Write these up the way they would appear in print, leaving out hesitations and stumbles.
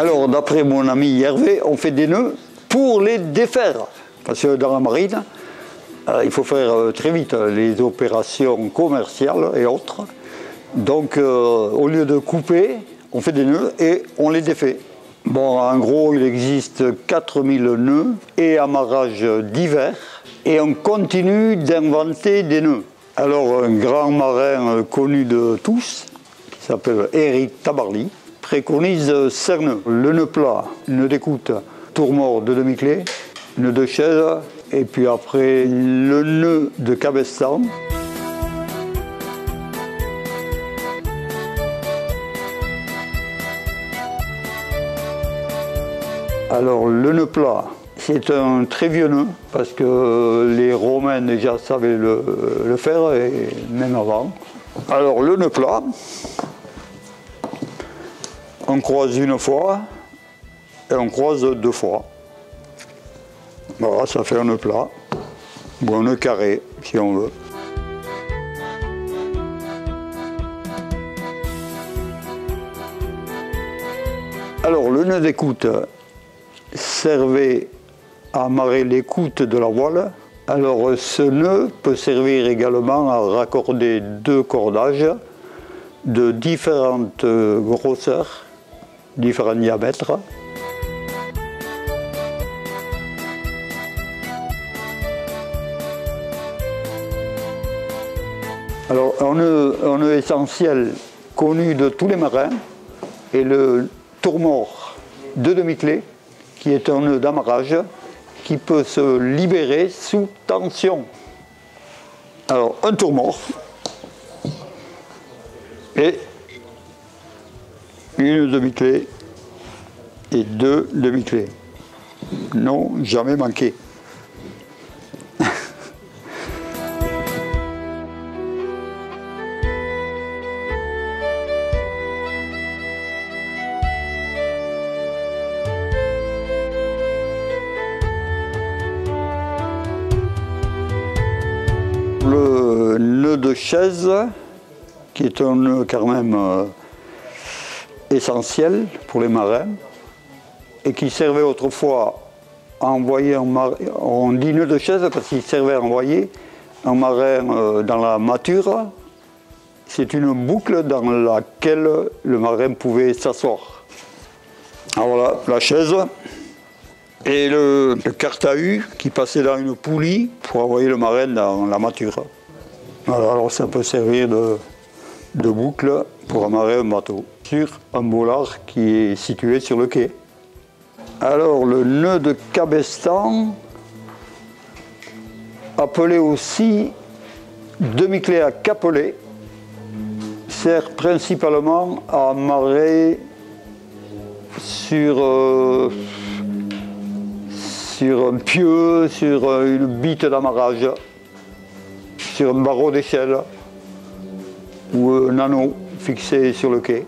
Alors, d'après mon ami Hervé, on fait des nœuds pour les défaire. Parce que dans la marine, il faut faire très vite les opérations commerciales et autres. Donc, au lieu de couper, on fait des nœuds et on les défait. Bon, en gros, il existe 4000 nœuds et amarrages divers. Et on continue d'inventer des nœuds. Alors, un grand marin connu de tous, qui s'appelle Éric Tabarly, préconise 5 nœuds. Le nœud plat, nœud d'écoute, tour mort de demi-clé, nœud de chaise, et puis après le nœud de cabestan. Alors le nœud plat, c'est un très vieux nœud, parce que les Romains déjà savaient le faire, et même avant. Alors le nœud plat, on croise une fois et on croise 2 fois. Voilà, ça fait un nœud plat, ou un nœud carré, si on veut. Alors le nœud d'écoute servait à amarrer l'écoute de la voile. Alors ce nœud peut servir également à raccorder 2 cordages de différentes grosseurs, différents diamètres. Alors un nœud essentiel connu de tous les marins est le tour mort de demi-clé, qui est un nœud d'amarrage qui peut se libérer sous tension. Alors un tour mort et une demi-clé et 2 demi-clés. Non, jamais manqué. Le nœud de chaise, qui est un nœud quand même essentiel pour les marins, et qui servait autrefois à envoyer un marin, on dit nœud de chaise parce qu'il servait à envoyer un marin dans la mâture. C'est une boucle dans laquelle le marin pouvait s'asseoir. Alors voilà, la chaise. Et le carte-à-U qui passait dans une poulie pour envoyer le marin dans la mâture. Voilà, alors ça peut servir de boucle pour amarrer un bateau sur un bollard qui est situé sur le quai. Alors le nœud de cabestan, appelé aussi demi-clé à capelet, sert principalement à amarrer sur un pieu, sur une bite d'amarrage, sur un barreau d'échelle ou un anneau fixé sur le quai.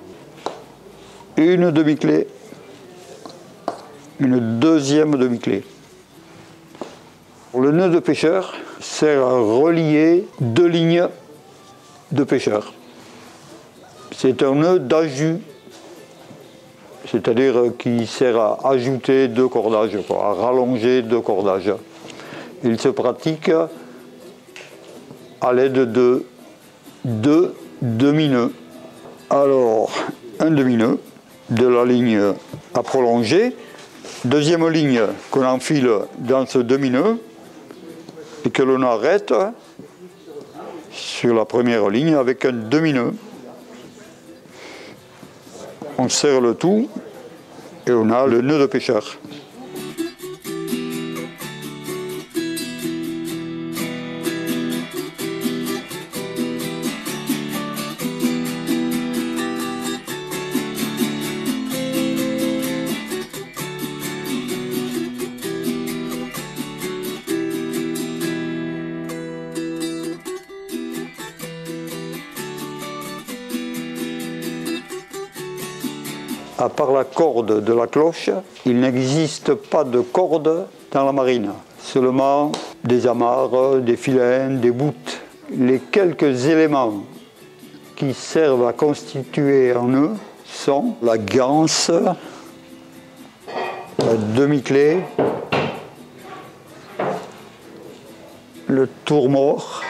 Une demi-clé, une deuxième demi-clé. Le nœud de pêcheur sert à relier 2 lignes de pêcheur. C'est un nœud d'ajut, c'est-à-dire qui sert à ajouter 2 cordages, à rallonger 2 cordages. Il se pratique à l'aide de 2 demi-nœuds. Alors, un demi-nœud de la ligne à prolonger, deuxième ligne qu'on enfile dans ce demi-nœud et que l'on arrête sur la première ligne avec un demi-nœud. On serre le tout et on a le nœud de pêcheur. À part la corde de la cloche, il n'existe pas de corde dans la marine. Seulement des amarres, des filets, des boutes. Les quelques éléments qui servent à constituer un nœud sont la ganse, la demi-clé, le tour-mort,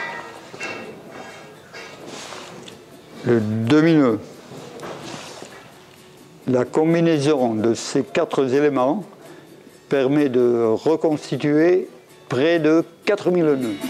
le demi-nœud. La combinaison de ces 4 éléments permet de reconstituer près de 4000 nœuds.